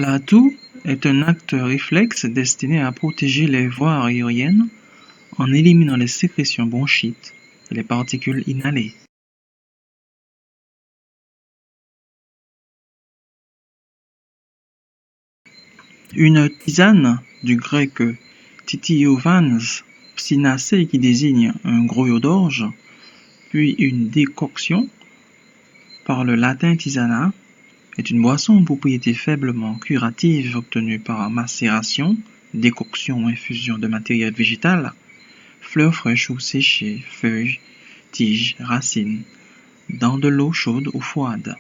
La toux est un acte réflexe destiné à protéger les voies aériennes en éliminant les sécrétions bronchiques et les particules inhalées. Une tisane, du grec titillovans psinacée qui désigne un grouillot d'orge, puis une décoction, par le latin tisana, est une boisson aux propriétés faiblement curatives obtenue par macération, décoction ou infusion de matériel végétal, fleurs fraîches ou séchées, feuilles, tiges, racines, dans de l'eau chaude ou froide.